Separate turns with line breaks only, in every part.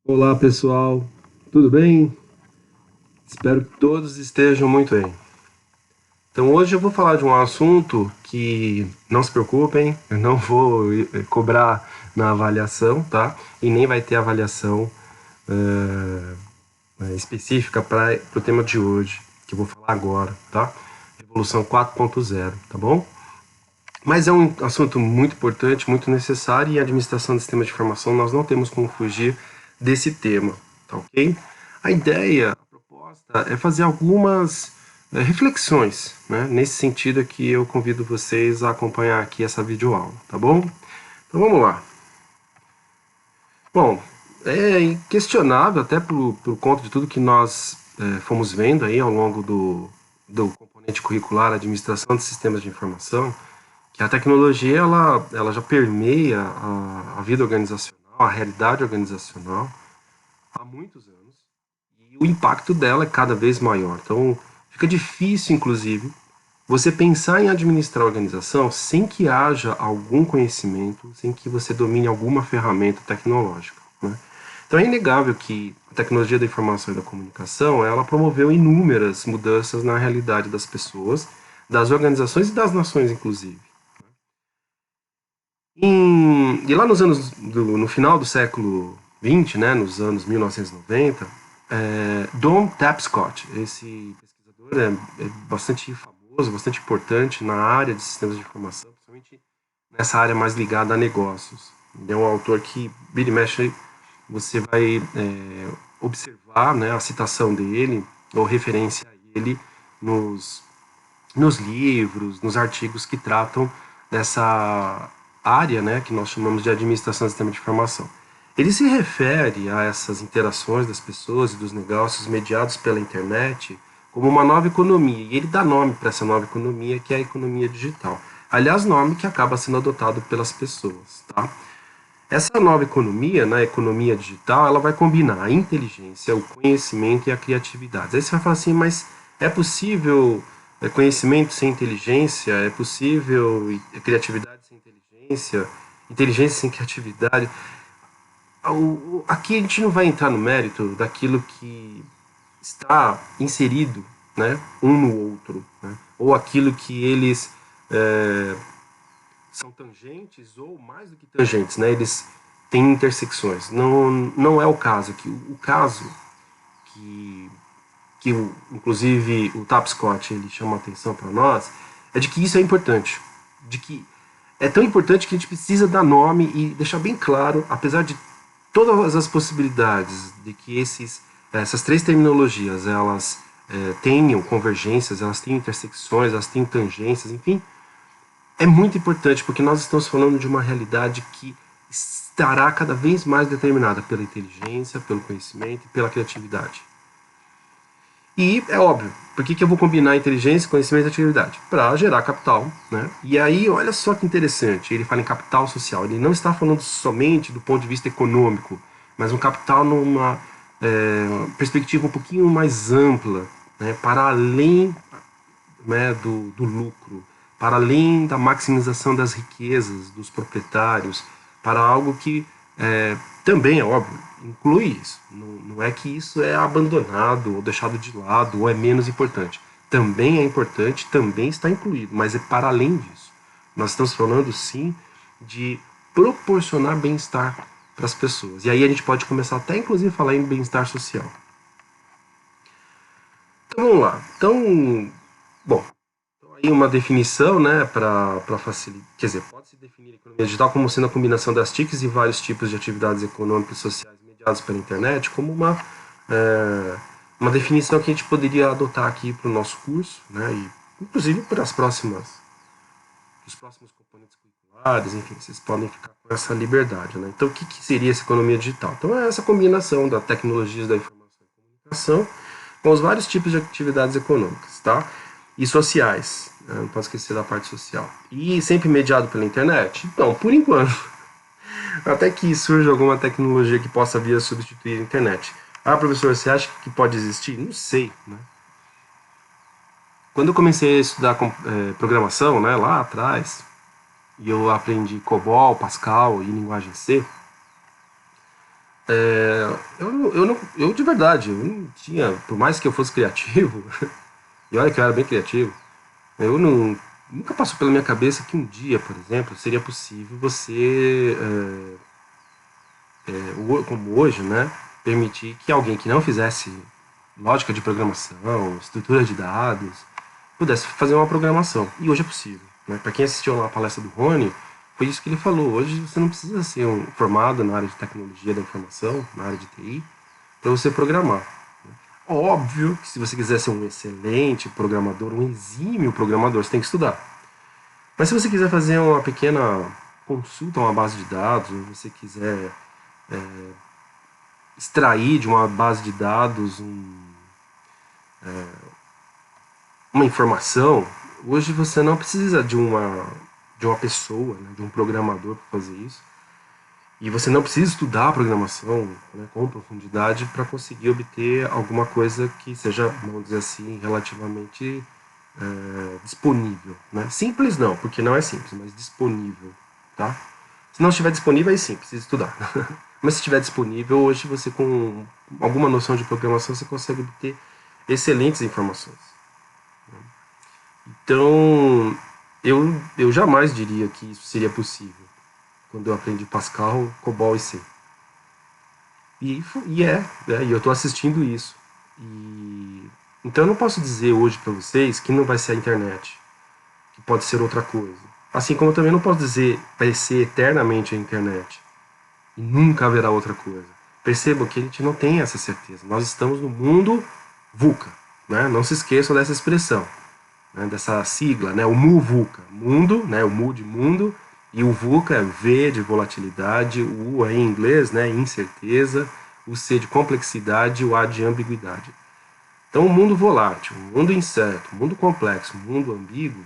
Olá pessoal, tudo bem? Espero que todos estejam muito bem. Então hoje eu vou falar de um assunto que, não se preocupem, eu não vou cobrar na avaliação, tá? E nem vai ter avaliação específica para o tema de hoje, que eu vou falar agora, tá? Revolução 4.0, tá bom? Mas é um assunto muito importante, muito necessário, e a administração de sistemas de informação nós não temos como fugir desse tema, tá ok? A ideia, a proposta é fazer algumas reflexões, né? Nesse sentido aqui eu convido vocês a acompanhar aqui essa videoaula, tá bom? Então vamos lá. Bom, é inquestionável, até por conta de tudo que nós fomos vendo aí ao longo do componente curricular Administração de Sistemas de Informação, que a tecnologia ela já permeia a vida organizacional, a realidade organizacional há muitos anos e o impacto dela é cada vez maior. Então fica difícil, inclusive, você pensar em administrar a organização sem que haja algum conhecimento, sem que você domine alguma ferramenta tecnológica, né? Então é inegável que a tecnologia da informação e da comunicação ela promoveu inúmeras mudanças na realidade das pessoas, das organizações e das nações, inclusive. E lá no final do século XX, né, nos anos 1990, Don Tapscott, esse pesquisador é bastante famoso, bastante importante na área de sistemas de informação, principalmente nessa área mais ligada a negócios. Ele é um autor que, vira e mexe, você vai observar, né, a citação dele, ou referência a ele, nos, nos livros, nos artigos que tratam dessa área, né, que nós chamamos de administração do sistema de informação. Ele se refere a essas interações das pessoas e dos negócios mediados pela internet como uma nova economia, e ele dá nome para essa nova economia, que é a economia digital. Aliás, nome que acaba sendo adotado pelas pessoas, tá? Essa nova economia, na economia digital, ela vai combinar a inteligência, o conhecimento e a criatividade. Aí você vai falar assim, mas é possível conhecimento sem inteligência? É possível criatividade sem inteligência? Inteligência sem criatividade? Aqui a gente não vai entrar no mérito daquilo que está inserido, né, um no outro, né, ou aquilo que eles é, são tangentes ou mais do que tangentes, né? Eles têm intersecções. Não é o caso aqui. O caso que, inclusive o Tapscott ele chama a atenção para nós é de que isso é importante, de que é tão importante que a gente precisa dar nome e deixar bem claro, apesar de todas as possibilidades de que essas três terminologias elas tenham convergências, elas tenham intersecções, elas tenham tangências, enfim, é muito importante porque nós estamos falando de uma realidade que estará cada vez mais determinada pela inteligência, pelo conhecimento e pela criatividade. E é óbvio, por que eu vou combinar inteligência, conhecimento e atividade? Para gerar capital, né? E aí, olha só que interessante, ele fala em capital social, ele não está falando somente do ponto de vista econômico, mas um capital numa perspectiva um pouquinho mais ampla, né? Para além, né, do lucro, para além da maximização das riquezas dos proprietários, para algo que também, é óbvio, inclui isso. Não é que isso é abandonado ou deixado de lado ou é menos importante. Também é importante, também está incluído, mas é para além disso. Nós estamos falando, sim, de proporcionar bem-estar para as pessoas. E aí a gente pode começar até, inclusive, a falar em bem-estar social. Então, vamos lá. Então, bom, aí uma definição, né, para facilitar, quer dizer, pode-se definir a economia digital como sendo a combinação das TICs e vários tipos de atividades econômicas e sociais mediadas pela internet, como uma definição que a gente poderia adotar aqui para o nosso curso, né, e inclusive para os próximos componentes curriculares, enfim, vocês podem ficar com essa liberdade, né. Então, o que seria essa economia digital? Então, é essa combinação da tecnologias da informação e comunicação com os vários tipos de atividades econômicas, tá? E sociais, não posso esquecer da parte social. E sempre mediado pela internet? Então, por enquanto. Até que surja alguma tecnologia que possa vir a substituir a internet. Ah, professor, você acha que pode existir? Não sei, né? Quando eu comecei a estudar programação, né, lá atrás, e eu aprendi COBOL, Pascal e linguagem C, Eu de verdade, eu não tinha, por mais que eu fosse criativo, e olha que eu era bem criativo, eu não, nunca passou pela minha cabeça que um dia, por exemplo, seria possível você, como hoje, né, permitir que alguém que não fizesse lógica de programação, estrutura de dados, pudesse fazer uma programação. E hoje é possível. Né? Para quem assistiu lá a palestra do Rony, foi isso que ele falou. Hoje você não precisa ser formado na área de tecnologia da informação, na área de TI, para você programar. Óbvio que se você quiser ser um excelente programador, um exímio programador, você tem que estudar. Mas se você quiser fazer uma pequena consulta a uma base de dados, ou você quiser extrair de uma base de dados uma informação, hoje você não precisa de uma pessoa, né, de um programador para fazer isso. E você não precisa estudar a programação, né, com profundidade para conseguir obter alguma coisa que seja, vamos dizer assim, relativamente disponível. Né? Simples não, porque não é simples, mas disponível. Tá? Se não estiver disponível, aí sim, precisa estudar. Mas se estiver disponível, hoje você com alguma noção de programação, você consegue obter excelentes informações. Então, eu jamais diria que isso seria possível quando eu aprendi Pascal, COBOL e C. E eu estou assistindo isso. Então eu não posso dizer hoje para vocês que não vai ser a internet, que pode ser outra coisa. Assim como eu também não posso dizer vai ser eternamente a internet e nunca haverá outra coisa. Percebam que a gente não tem essa certeza. Nós estamos no mundo VUCA. Né? Não se esqueçam dessa expressão. Né, dessa sigla, né, o MU-VUCA, mundo, né, o MU de mundo, e o VUCA é V de volatilidade, o U é em inglês, né, incerteza, o C de complexidade, o A de ambiguidade. Então, o mundo volátil, o mundo incerto, o mundo complexo, o mundo ambíguo,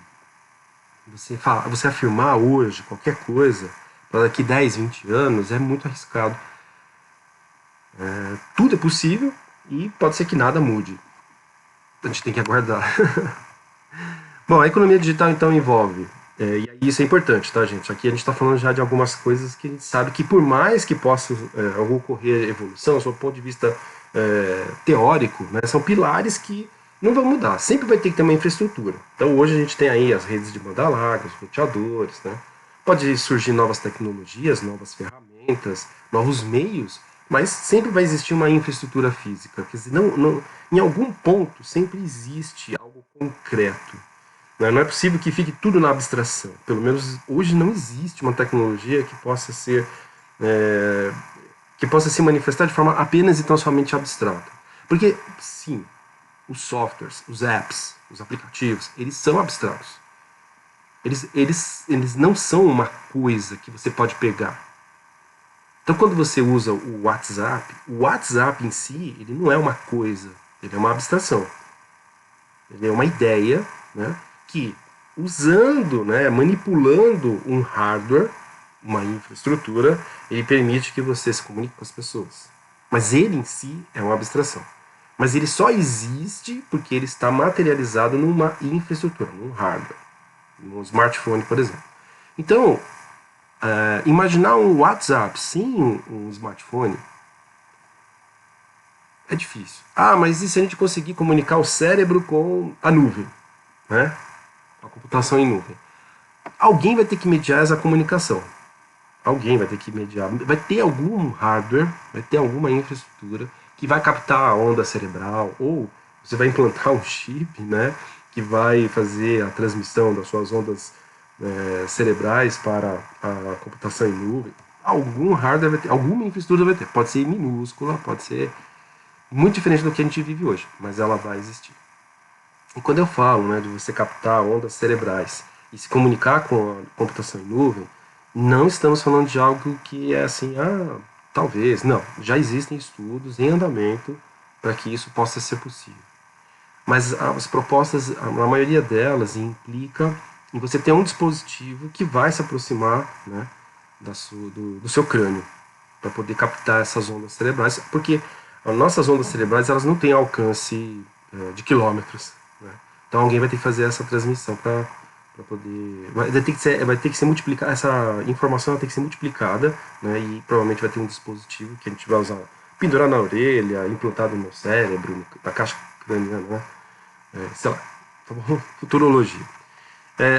você afirmar hoje qualquer coisa para daqui 10, 20 anos é muito arriscado. Tudo é possível e pode ser que nada mude. A gente tem que aguardar. Bom, a economia digital então envolve, e isso é importante, tá, gente? Aqui a gente está falando já de algumas coisas que a gente sabe que por mais que possa ocorrer evolução, do ponto de vista teórico, né, são pilares que não vão mudar. Sempre vai ter que ter uma infraestrutura. Então hoje a gente tem aí as redes de banda larga, os roteadores, né? Pode surgir novas tecnologias, novas ferramentas, novos meios, mas sempre vai existir uma infraestrutura física. Quer dizer, em algum ponto sempre existe algo concreto. Não é possível que fique tudo na abstração. Pelo menos hoje não existe uma tecnologia que possa se manifestar de forma apenas e tão somente abstrata. Porque, sim, os softwares, os apps, os aplicativos, eles são abstratos. Eles não são uma coisa que você pode pegar. Então, quando você usa o WhatsApp em si, ele não é uma coisa, ele é uma abstração. Ele é uma ideia, né, que usando, né, manipulando um hardware, uma infraestrutura, ele permite que você se comunique com as pessoas. Mas ele em si é uma abstração. Mas ele só existe porque ele está materializado numa infraestrutura, num hardware, num smartphone, por exemplo. Então, imaginar um WhatsApp sem um smartphone é difícil. Ah, mas e se a gente conseguir comunicar o cérebro com a nuvem? Né? A computação em nuvem. Alguém vai ter que mediar essa comunicação. Alguém vai ter que mediar. Vai ter algum hardware, vai ter alguma infraestrutura que vai captar a onda cerebral, ou você vai implantar um chip, né, que vai fazer a transmissão das suas ondas cerebrais para a computação em nuvem. Algum hardware vai ter, alguma infraestrutura vai ter. Pode ser minúscula, pode ser muito diferente do que a gente vive hoje, mas ela vai existir. E quando eu falo, né, de você captar ondas cerebrais e se comunicar com a computação em nuvem, não estamos falando de algo que é assim, talvez. Não, já existem estudos em andamento para que isso possa ser possível. Mas as propostas, a maioria delas implica em você ter um dispositivo que vai se aproximar, né, do seu crânio, para poder captar essas ondas cerebrais, porque as nossas ondas cerebrais elas não têm alcance de quilômetros. Né? Então alguém vai ter que fazer essa transmissão para para poder... vai ter que ser multiplicada, essa informação vai ter que ser multiplicada, né? E provavelmente vai ter um dispositivo que a gente vai usar, pendurar na orelha, implantado no cérebro, na caixa craniana, né? Sei lá, tá bom? Futurologia.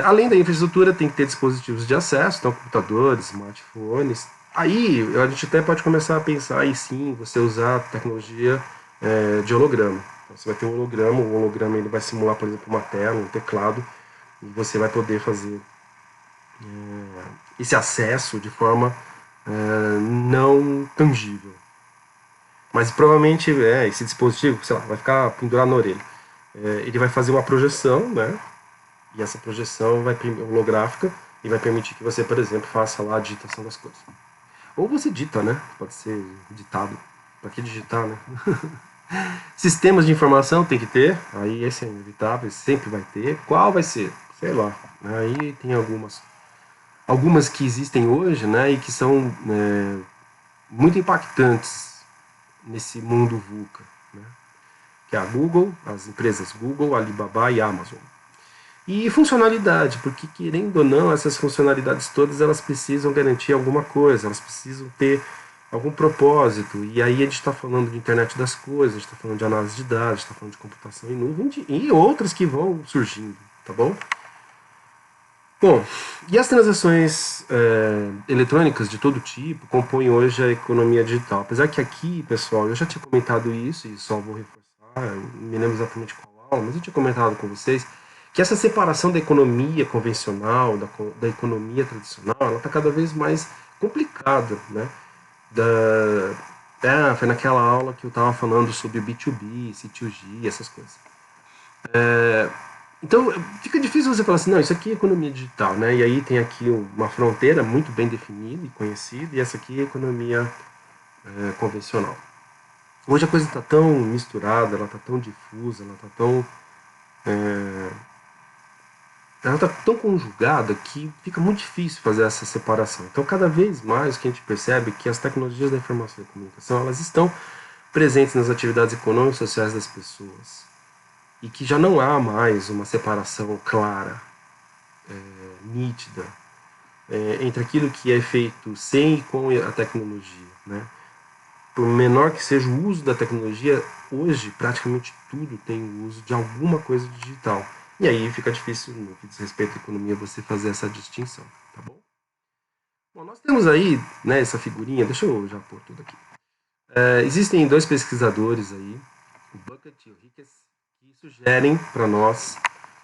Além da infraestrutura, tem que ter dispositivos de acesso, então computadores, smartphones. Aí a gente até pode começar a pensar aí sim, você usar tecnologia de holograma. Então, você vai ter um holograma, o holograma ele vai simular, por exemplo, uma tela, um teclado, e você vai poder fazer esse acesso de forma não tangível. Mas provavelmente esse dispositivo, sei lá, vai ficar pendurado na orelha. Ele vai fazer uma projeção, né? E essa projeção vai holográfica e vai permitir que você, por exemplo, faça lá a digitação das coisas. Ou você dita, né? Pode ser ditado. Para que digitar, né? Sistemas de informação tem que ter. Aí esse é inevitável, sempre vai ter. Qual vai ser? Sei lá. Aí tem algumas que existem hoje, né? E que são muito impactantes nesse mundo VUCA, né? Que é a Google, as empresas Google, Alibaba e Amazon. E funcionalidade, porque querendo ou não, essas funcionalidades todas elas precisam garantir alguma coisa, elas precisam ter algum propósito. E aí a gente está falando de internet das coisas, a gente está falando de análise de dados, a gente está falando de computação em nuvem e outras que vão surgindo, tá bom? Bom, e as transações eletrônicas de todo tipo compõem hoje a economia digital. Apesar que aqui, pessoal, eu já tinha comentado isso e só vou reforçar, não me lembro exatamente qual aula, mas eu tinha comentado com vocês que essa separação da economia convencional, da economia tradicional, ela está cada vez mais complicada, né? Foi naquela aula que eu estava falando sobre B2B, C2G, essas coisas. Então, fica difícil você falar assim, não, isso aqui é economia digital, né? E aí tem aqui uma fronteira muito bem definida e conhecida, e essa aqui é economia convencional. Hoje a coisa está tão misturada, ela está tão difusa, ela está tão conjugada que fica muito difícil fazer essa separação. Então, cada vez mais que a gente percebe que as tecnologias da informação e comunicação elas estão presentes nas atividades econômicas e sociais das pessoas e que já não há mais uma separação clara, nítida, entre aquilo que é feito sem e com a tecnologia, né? Por menor que seja o uso da tecnologia, hoje praticamente tudo tem o uso de alguma coisa digital. E aí fica difícil, no que diz respeito à economia, você fazer essa distinção, tá bom? Bom, nós temos aí, né, essa figurinha, deixa eu já pôr tudo aqui. Existem dois pesquisadores aí, o Bucket e o Rickes, que sugerem para nós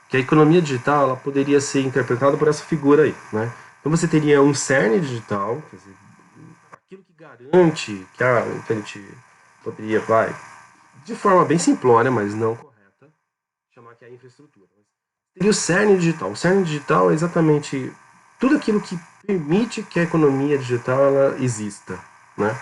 que a economia digital ela poderia ser interpretada por essa figura aí, né? Então você teria um cerne digital, quer dizer, aquilo que garante que a gente poderia, de forma bem simplória, mas não correta, chamar que é a infraestrutura. Teria o cerne digital. O cerne digital é exatamente tudo aquilo que permite que a economia digital ela exista, né?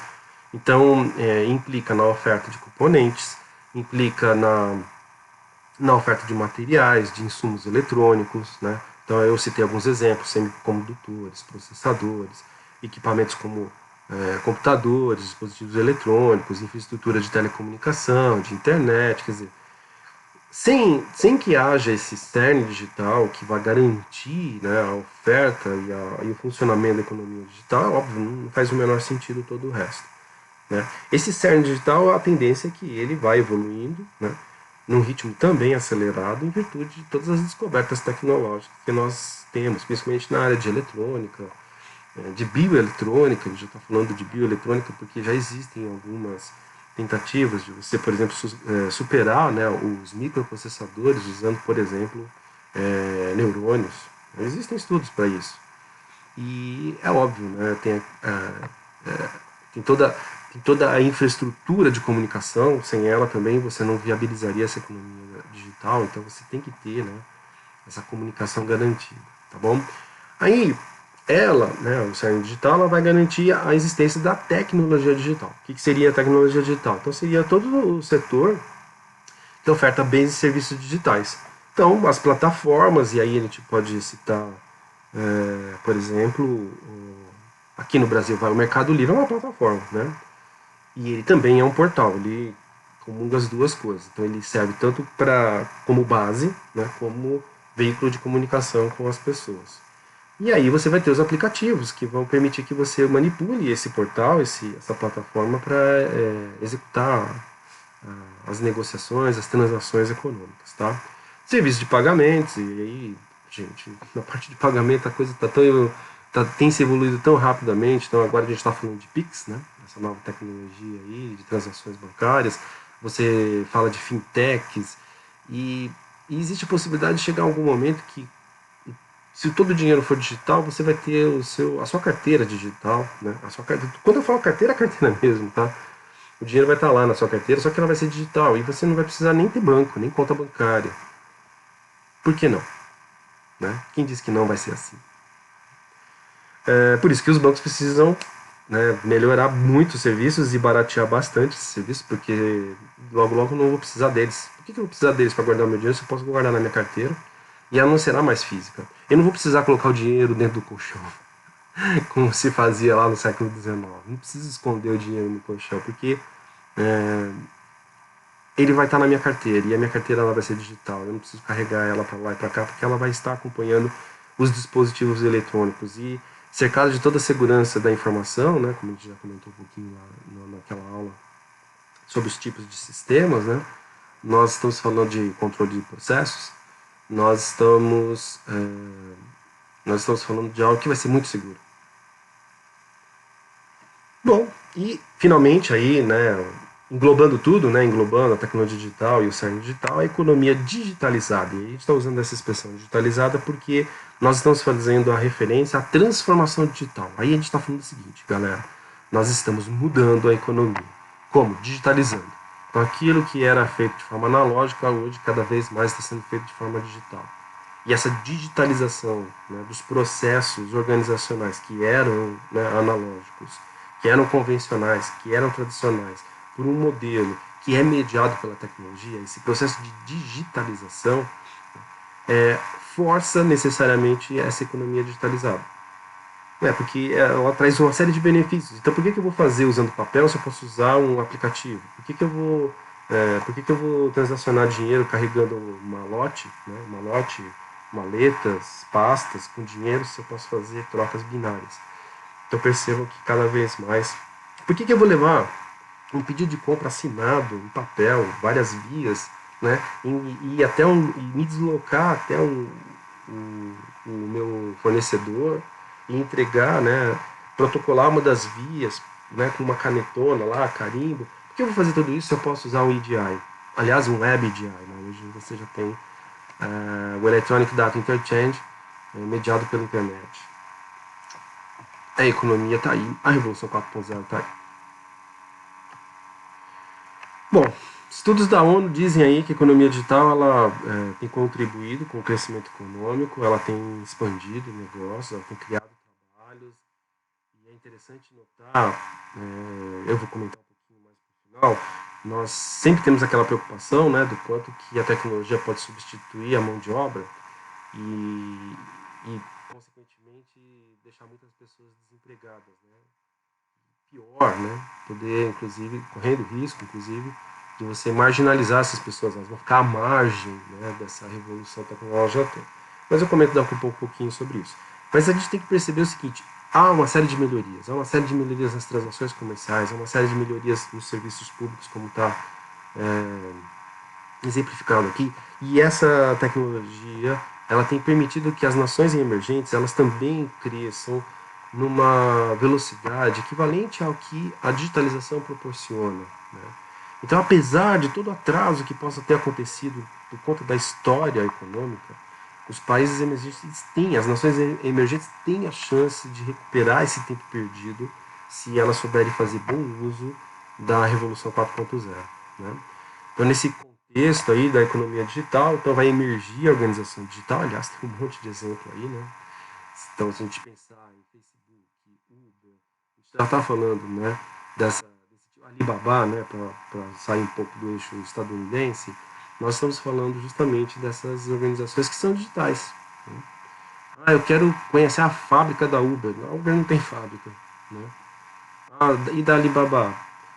Então, implica na oferta de componentes, implica na oferta de materiais, de insumos eletrônicos, né? Então eu citei alguns exemplos, semicondutores, processadores, equipamentos como computadores, dispositivos eletrônicos, infraestrutura de telecomunicação, de internet, quer dizer, sem que haja esse cerne digital que vai garantir, né, a oferta e o funcionamento da economia digital, é óbvio, não faz o menor sentido todo o resto, né? Esse cerne digital, a tendência é que ele vai evoluindo, né, num ritmo também acelerado em virtude de todas as descobertas tecnológicas que nós temos, principalmente na área de eletrônica, de bioeletrônica. A gente já está falando de bioeletrônica porque já existem algumas tentativas de você, por exemplo, superar, né, os microprocessadores usando, por exemplo, neurônios. Existem estudos para isso. E é óbvio, né, tem toda a infraestrutura de comunicação, sem ela também você não viabilizaria essa economia digital, então você tem que ter, né, essa comunicação garantida, tá bom? Aí, né, o cerne digital, ela vai garantir a existência da tecnologia digital. O que seria a tecnologia digital? Então seria todo o setor que oferta bens e serviços digitais. Então, as plataformas, e aí a gente pode citar, por exemplo, aqui no Brasil, o Mercado Livre é uma plataforma, né? E ele também é um portal, ele comunga as duas coisas. Então ele serve tanto como base, né, como veículo de comunicação com as pessoas. E aí você vai ter os aplicativos que vão permitir que você manipule esse portal, essa plataforma para executar as negociações, as transações econômicas, tá? Serviço de pagamentos, e aí, gente, na parte de pagamento a coisa tem se evoluído tão rapidamente, então agora a gente está falando de Pix, né? Essa nova tecnologia aí, de transações bancárias, você fala de fintechs, e existe a possibilidade de chegar a algum momento que, se todo o dinheiro for digital, você vai ter a sua carteira digital, né? Quando eu falo carteira, é carteira mesmo, tá? O dinheiro vai estar lá na sua carteira, só que ela vai ser digital e você não vai precisar nem ter banco, nem conta bancária. Por que não? Né? Quem disse que não vai ser assim? É por isso que os bancos precisam, né, melhorar muito os serviços e baratear bastante esses serviços, porque logo logo eu não vou precisar deles. Por que eu vou precisar deles para guardar meu dinheiro se eu posso guardar na minha carteira e ela não será mais física? Eu não vou precisar colocar o dinheiro dentro do colchão, como se fazia lá no século XIX. Não preciso esconder o dinheiro no colchão, porque ele vai estar na minha carteira, e a minha carteira ela vai ser digital. Eu não preciso carregar ela para lá e para cá, porque ela vai estar acompanhando os dispositivos eletrônicos. E cercado de toda a segurança da informação, né, como a gente já comentou um pouquinho lá naquela aula sobre os tipos de sistemas, né, nós estamos falando de controle de processos, nós estamos falando de algo que vai ser muito seguro. Bom, e finalmente aí, né, englobando tudo, né, englobando a tecnologia digital e o cerne digital, a economia digitalizada. E a gente está usando essa expressão digitalizada porque nós estamos fazendo a referência à transformação digital. Aí a gente está falando o seguinte, galera, nós estamos mudando a economia. Como? Digitalizando. Então aquilo que era feito de forma analógica, hoje cada vez mais está sendo feito de forma digital. E essa digitalização, né, dos processos organizacionais que eram, né, analógicos, que eram convencionais, que eram tradicionais, por um modelo que é mediado pela tecnologia, esse processo de digitalização força necessariamente essa economia digitalizada. Porque ela traz uma série de benefícios. Então, por que eu vou fazer usando papel se eu posso usar um aplicativo? Por que eu vou transacionar dinheiro carregando malote, maletas, pastas com dinheiro se eu posso fazer trocas binárias? Então percebam que cada vez mais. Por que eu vou levar um pedido de compra assinado em papel, várias vias, né? E me deslocar até o meu fornecedor e entregar, né? Protocolar uma das vias, né? Com uma canetona lá, carimbo. Por que eu vou fazer tudo isso se eu posso usar um EDI? Aliás, um Web EDI, né? Hoje você já tem o Electronic Data Interchange mediado pela internet. A economia está aí, a Revolução 4.0 está aí. Bom, estudos da ONU dizem aí que a economia digital ela tem contribuído com o crescimento econômico, ela tem expandido negócios, ela tem criado trabalhos, e é interessante notar, eu vou comentar um pouquinho mais no final, nós sempre temos aquela preocupação, né, do quanto que a tecnologia pode substituir a mão de obra e consequentemente, deixar muitas pessoas desempregadas, né? Pior, né? Poder, inclusive, correndo risco, inclusive, de você marginalizar essas pessoas, elas vão ficar à margem, né, dessa revolução tecnológica toda. Mas eu comento daqui um pouquinho sobre isso. Mas a gente tem que perceber o seguinte: há uma série de melhorias, nas transações comerciais, há uma série de melhorias nos serviços públicos, como está exemplificado aqui, e essa tecnologia ela tem permitido que as nações emergentes elas também cresçam numa velocidade equivalente ao que a digitalização proporciona, né? Então, apesar de todo o atraso que possa ter acontecido por conta da história econômica, os países emergentes têm, as nações emergentes têm a chance de recuperar esse tempo perdido se elas souberem fazer bom uso da Revolução 4.0, né? Então, nesse contexto aí da economia digital, então vai emergir a organização digital. Aliás, tem um monte de exemplo aí, né? Então, se a gente pensar em Facebook, Uber, a gente já está falando, né, desse tipo Alibaba, né, para sair um pouco do eixo estadunidense, nós estamos falando justamente dessas organizações que são digitais, né? Eu quero conhecer a fábrica da Uber. A Uber não tem fábrica, né? E da Alibaba?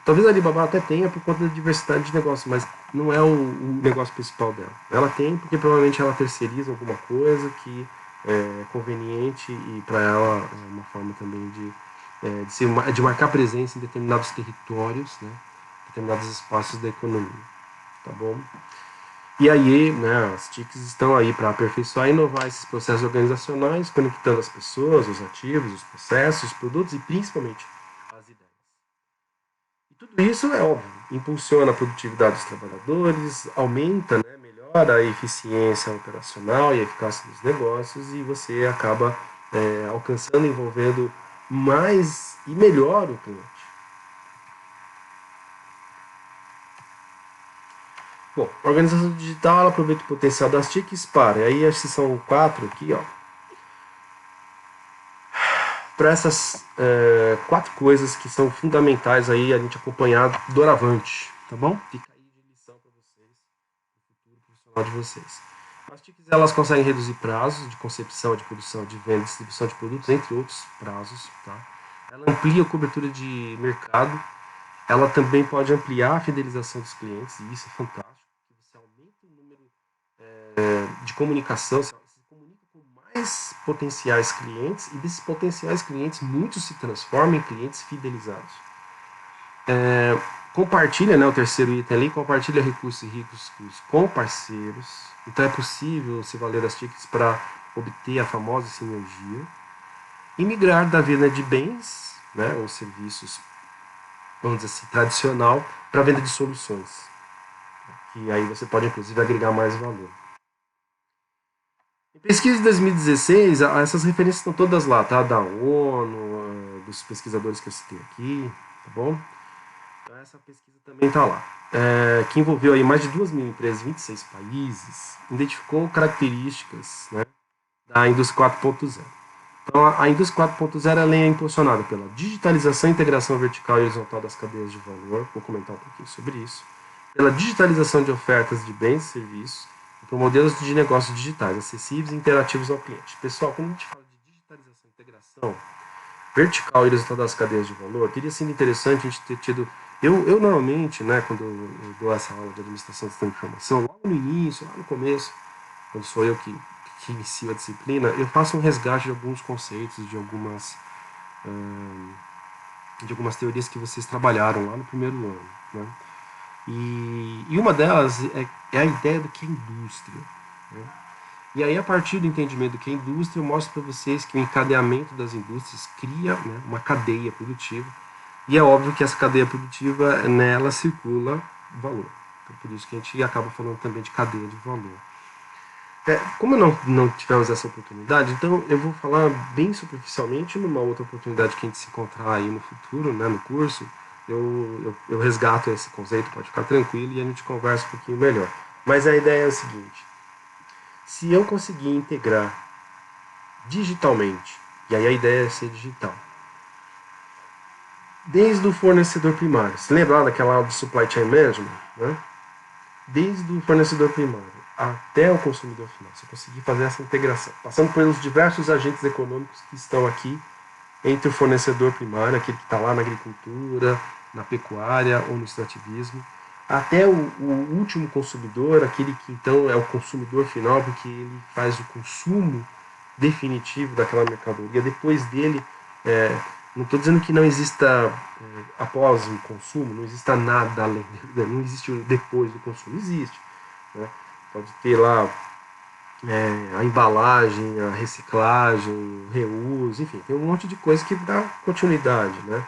Talvez a Alibaba até tenha por conta da diversidade de negócio, mas não é o negócio principal dela. Ela tem porque provavelmente ela terceiriza alguma coisa que é conveniente e para ela é uma forma também de marcar presença em determinados territórios, né, determinados espaços da economia, tá bom? E aí, né, as TICs estão aí para aperfeiçoar e inovar esses processos organizacionais, conectando as pessoas, os ativos, os processos, os produtos e principalmente as ideias. E tudo isso é óbvio, impulsiona a produtividade dos trabalhadores, aumenta, né, melhora a eficiência operacional e a eficácia dos negócios e você acaba alcançando e envolvendo mais e melhor o cliente. Bom, a organização digital ela aproveita o potencial das TICs para, e aí esses são 4 aqui, ó, para essas 4 coisas que são fundamentais aí a gente acompanhar doravante, tá bom? Fica aí de lição para vocês, no futuro profissional de vocês. As TICs elas conseguem reduzir prazos de concepção, de produção, de venda, distribuição de produtos, entre outros prazos, tá? Ela amplia a cobertura de mercado, ela também pode ampliar a fidelização dos clientes, e isso é fantástico, você aumenta o número de comunicação, você se comunica com mais potenciais clientes e desses potenciais clientes muitos se transformam em clientes fidelizados. Compartilha, né, o terceiro item ali, compartilha recursos e riscos com parceiros. Então é possível se valer das TICs para obter a famosa sinergia e migrar da venda de bens, né, ou serviços, vamos dizer assim, tradicional para a venda de soluções. Que aí você pode inclusive agregar mais valor. Em pesquisa de 2016, essas referências estão todas lá, tá? Da ONU, dos pesquisadores que eu citei aqui, tá bom? Então essa pesquisa também está lá. Que envolveu aí mais de 2.000 empresas em 26 países, identificou características, né, da indústria 4.0. Então a indústria 4.0 ela é impulsionada pela digitalização e integração vertical e horizontal das cadeias de valor, vou comentar um pouquinho sobre isso, pela digitalização de ofertas de bens e serviços, e por modelos de negócios digitais, acessíveis e interativos ao cliente. Pessoal, quando a gente fala de digitalização e integração vertical e horizontal das cadeias de valor, teria sido interessante a gente ter tido. Eu normalmente, né, quando eu dou essa aula de administração de sistema de informação, logo no início, lá no começo, quando sou eu que inicio a disciplina, eu faço um resgate de alguns conceitos, de algumas teorias que vocês trabalharam lá no primeiro ano, né? E uma delas é a ideia do que é indústria, né? E aí, a partir do entendimento do que é indústria, eu mostro para vocês que o encadeamento das indústrias cria, né, uma cadeia produtiva. E é óbvio que essa cadeia produtiva, nela circula valor. Então, por isso que a gente acaba falando também de cadeia de valor. Como não tivemos essa oportunidade, então eu vou falar bem superficialmente numa outra oportunidade que a gente se encontrar aí no futuro, né, no curso, eu resgato esse conceito, pode ficar tranquilo, e a gente conversa um pouquinho melhor. Mas a ideia é a seguinte: se eu conseguir integrar digitalmente, e aí a ideia é ser digital, desde o fornecedor primário, se lembra lá daquela aula de Supply Chain Management, né? Desde o fornecedor primário até o consumidor final, se eu conseguir fazer essa integração, passando pelos diversos agentes econômicos que estão aqui entre o fornecedor primário, aquele que está lá na agricultura, na pecuária ou no extrativismo, até o último consumidor, aquele que então é o consumidor final, porque ele faz o consumo definitivo daquela mercadoria. Depois dele, não estou dizendo que não exista, após o consumo, não exista nada além, não existe depois do consumo, existe, né? Pode ter lá a embalagem, a reciclagem, o reuso, enfim, tem um monte de coisa que dá continuidade, né?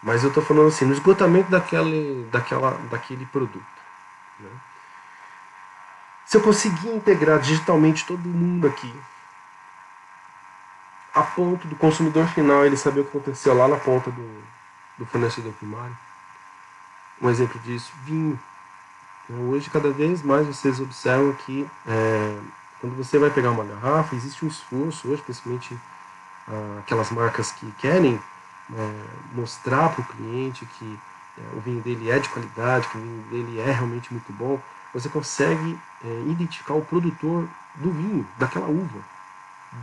Mas eu estou falando assim, no esgotamento daquele produto, né? Se eu conseguir integrar digitalmente todo mundo aqui, a ponto do consumidor final ele saber o que aconteceu lá na ponta do fornecedor primário. Um exemplo disso, vinho. Então, hoje, cada vez mais vocês observam que quando você vai pegar uma garrafa, existe um esforço hoje, principalmente aquelas marcas que querem mostrar para o cliente que o vinho dele é de qualidade, que o vinho dele é realmente muito bom. Você consegue identificar o produtor do vinho, daquela uva.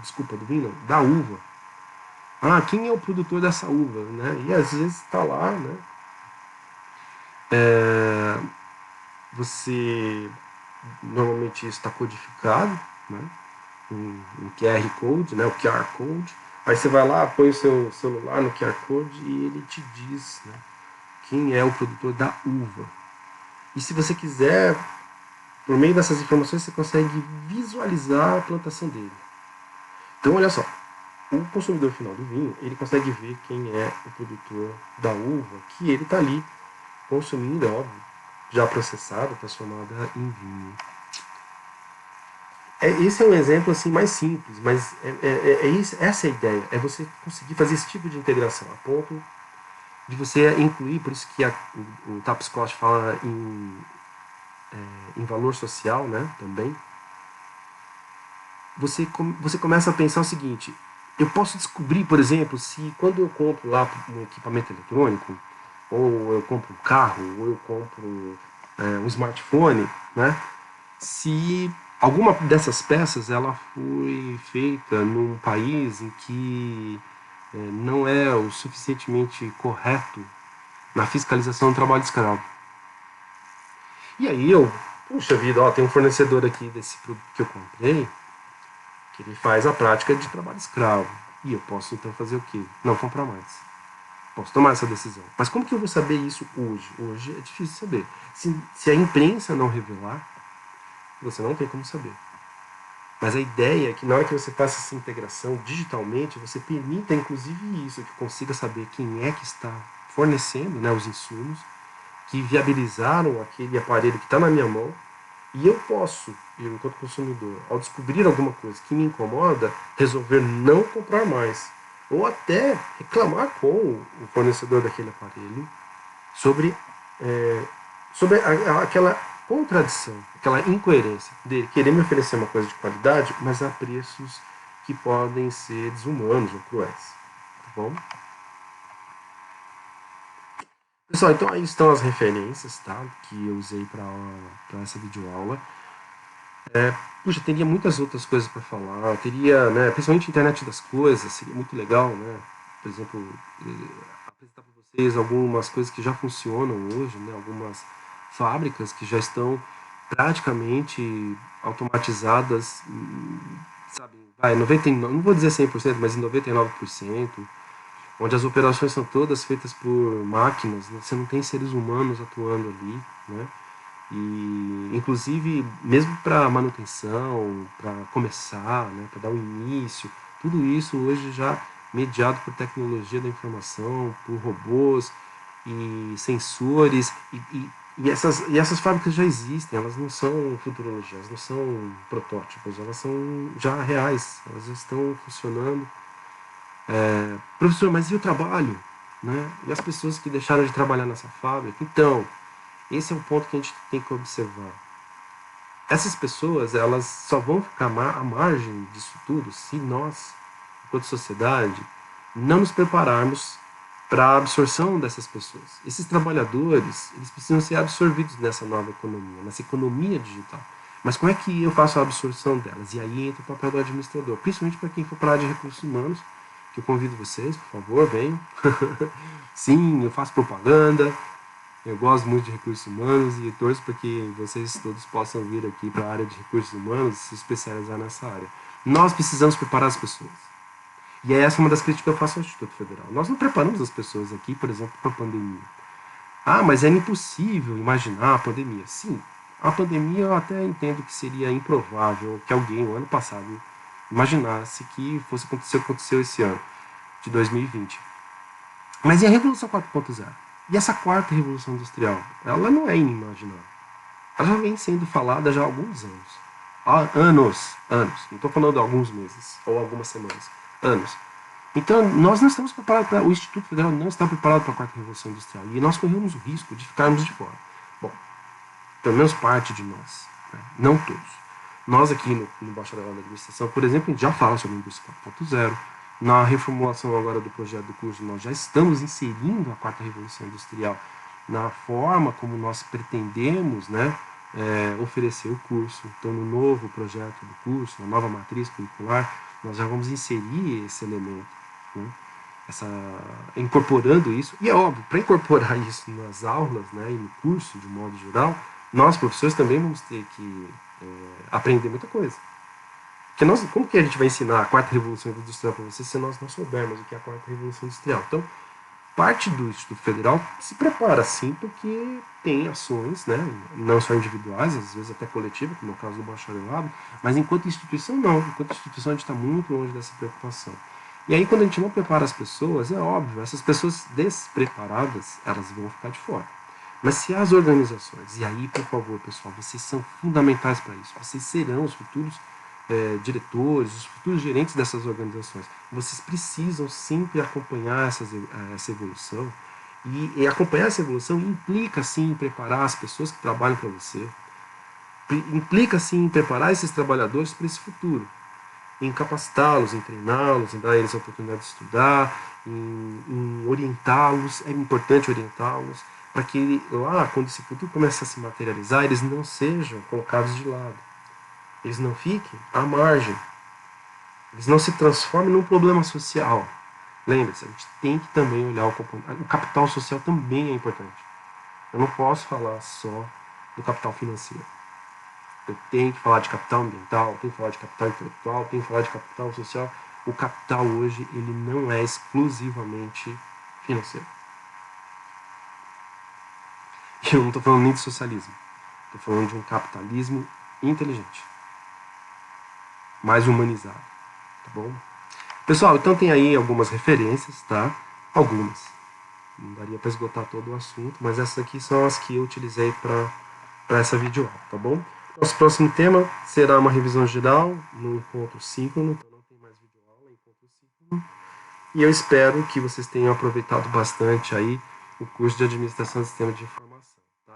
Desculpa, do vinho não, da uva. Quem é o produtor dessa uva, né? E às vezes está lá, né, Você normalmente isso está codificado, né? Um QR Code, né? O QR Code. Aí você vai lá, põe o seu celular no QR Code e ele te diz, né, quem é o produtor da uva. E se você quiser, por meio dessas informações, você consegue visualizar a plantação dele. Então, olha só, o consumidor final do vinho, ele consegue ver quem é o produtor da uva, que ele está ali consumindo, é óbvio, já processada, transformada em vinho. Esse é um exemplo assim mais simples, mas essa é a ideia, é você conseguir fazer esse tipo de integração, a ponto de você incluir, por isso que o Tapscott fala em valor social, né, também. Você começa a pensar o seguinte: eu posso descobrir, por exemplo, se quando eu compro lá um equipamento eletrônico, ou eu compro um carro, ou eu compro um smartphone, né, se alguma dessas peças ela foi feita num país em que não é o suficientemente correto na fiscalização do trabalho escravo. E aí puxa vida, ó, tem um fornecedor aqui desse produto que eu comprei, que ele faz a prática de trabalho escravo. E eu posso então fazer o quê? Não comprar mais. Posso tomar essa decisão. Mas como que eu vou saber isso hoje? Hoje é difícil saber. Se a imprensa não revelar, você não tem como saber. Mas a ideia é que na hora que você faça essa integração digitalmente, você permita inclusive isso, que consiga saber quem é que está fornecendo, né, os insumos, que viabilizaram aquele aparelho que está na minha mão, e eu posso, enquanto consumidor, ao descobrir alguma coisa que me incomoda, resolver não comprar mais. Ou até reclamar com o fornecedor daquele aparelho sobre, sobre aquela contradição, aquela incoerência de querer me oferecer uma coisa de qualidade, mas a preços que podem ser desumanos ou cruéis. Tá bom? Pessoal, então aí estão as referências, tá, que eu usei para essa videoaula. Puxa, teria muitas outras coisas para falar, teria, né, principalmente a internet das coisas, seria muito legal, né, por exemplo, apresentar para vocês algumas coisas que já funcionam hoje, né, algumas fábricas que já estão praticamente automatizadas, sabe, vai, 99, não vou dizer 100%, mas em 99%, onde as operações são todas feitas por máquinas, né, você não tem seres humanos atuando ali, né, e inclusive mesmo para manutenção, para começar, né, para dar o início, tudo isso hoje já mediado por tecnologia da informação, por robôs e sensores e essas fábricas já existem, elas não são futurologia, elas não são protótipos, elas são já reais, elas já estão funcionando. Professor, mas e o trabalho? Né? E as pessoas que deixaram de trabalhar nessa fábrica? Então, esse é um ponto que a gente tem que observar. Essas pessoas, elas só vão ficar à margem disso tudo se nós, enquanto sociedade, não nos prepararmos para a absorção dessas pessoas. Esses trabalhadores, eles precisam ser absorvidos nessa nova economia, nessa economia digital. Mas como é que eu faço a absorção delas? E aí entra o papel do administrador, principalmente para quem for para a área de recursos humanos, que eu convido vocês, por favor, venham. Sim, eu faço propaganda, eu gosto muito de recursos humanos e torço para que vocês todos possam vir aqui para a área de recursos humanos e se especializar nessa área. Nós precisamos preparar as pessoas. E essa é uma das críticas que eu faço ao Instituto Federal. Nós não preparamos as pessoas aqui, por exemplo, para a pandemia. Ah, mas era impossível imaginar a pandemia. Sim, a pandemia eu até entendo que seria improvável que alguém, no ano passado, imaginasse que fosse acontecer o que aconteceu esse ano, de 2020. Mas e a Revolução 4.0? E essa quarta Revolução Industrial? Ela não é inimaginável. Ela já vem sendo falada já há alguns anos. Há anos. Não estou falando de alguns meses ou algumas semanas. Anos. Então, nós não estamos preparados para. O Instituto Federal não está preparado para a quarta Revolução Industrial. E nós corremos o risco de ficarmos de fora. Bom, pelo menos parte de nós. Né? Não todos. Nós aqui no Bacharelado da Administração, por exemplo, a gente já fala sobre a indústria 4.0. Na reformulação agora do projeto do curso, nós já estamos inserindo a quarta revolução industrial na forma como nós pretendemos, né, oferecer o curso. Então, no novo projeto do curso, na nova matriz curricular, nós já vamos inserir esse elemento. Né? incorporando isso, e é óbvio, para incorporar isso nas aulas, né, e no curso de modo geral, nós professores também vamos ter que aprender muita coisa. Porque como que a gente vai ensinar a quarta revolução industrial para vocês se nós não soubermos o que é a quarta revolução industrial? Então, parte do Instituto Federal se prepara sim, porque tem ações, né, não só individuais, às vezes até coletivas, como é o caso do bacharelado, mas enquanto instituição não. Enquanto instituição a gente está muito longe dessa preocupação. E aí quando a gente não prepara as pessoas, é óbvio, essas pessoas despreparadas, elas vão ficar de fora. Mas se as organizações, e aí por favor pessoal, vocês são fundamentais para isso, vocês serão os futuros diretores, os futuros gerentes dessas organizações, vocês precisam sempre acompanhar essa evolução, e acompanhar essa evolução implica sim em preparar as pessoas que trabalham para você, implica sim em preparar esses trabalhadores para esse futuro, em capacitá-los, em treiná-los, em dar a eles a oportunidade de estudar, em orientá-los, é importante orientá-los, para que lá, quando esse futuro começa a se materializar, eles não sejam colocados de lado. Eles não fiquem à margem. Eles não se transformem num problema social. Lembre-se, a gente tem que também olhar o capital social também é importante. Eu não posso falar só do capital financeiro. Eu tenho que falar de capital ambiental, tenho que falar de capital intelectual, tenho que falar de capital social. O capital hoje, ele não é exclusivamente financeiro. E eu não estou falando nem de socialismo. Estou falando de um capitalismo inteligente, mais humanizado, tá bom? Pessoal, então tem aí algumas referências, tá? Algumas. Não daria para esgotar todo o assunto, mas essas aqui são as que eu utilizei para essa videoaula, tá bom? Nosso próximo tema será uma revisão geral no encontro síncrono, então não tem mais videoaula, é encontro síncrono. E eu espero que vocês tenham aproveitado bastante aí o curso de Administração de Sistemas de Informação, tá?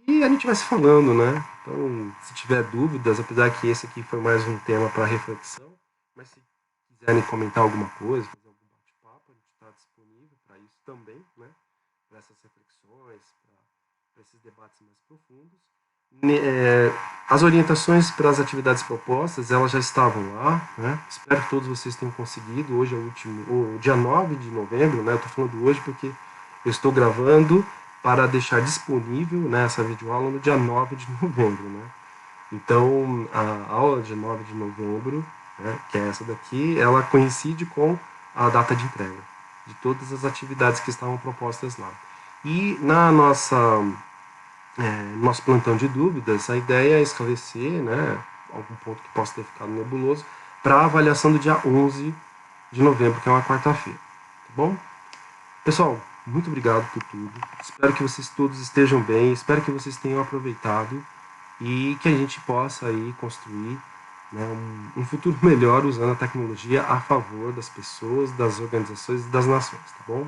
E a gente vai se falando, né? Então, se tiver dúvidas, apesar que esse aqui foi mais um tema para reflexão, mas se quiserem comentar alguma coisa, fazer algum bate-papo, a gente está disponível para isso também, né? Para essas reflexões, para esses debates mais profundos. As orientações para as atividades propostas, elas já estavam lá, né? Espero que todos vocês tenham conseguido. Hoje é o dia 9 de novembro, né? Eu estou falando hoje porque eu estou gravando para deixar disponível, né, essa videoaula no dia 9 de novembro, né? Então, a aula de 9 de novembro, né, que é essa daqui, ela coincide com a data de entrega de todas as atividades que estavam propostas lá. E na nosso plantão de dúvidas, a ideia é esclarecer, né, algum ponto que possa ter ficado nebuloso, para a avaliação do dia 11 de novembro, que é uma quarta-feira. Tá bom? Pessoal, muito obrigado por tudo. Espero que vocês todos estejam bem, espero que vocês tenham aproveitado e que a gente possa aí construir, né, um futuro melhor usando a tecnologia a favor das pessoas, das organizações e das nações, tá bom?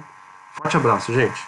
Forte abraço, gente!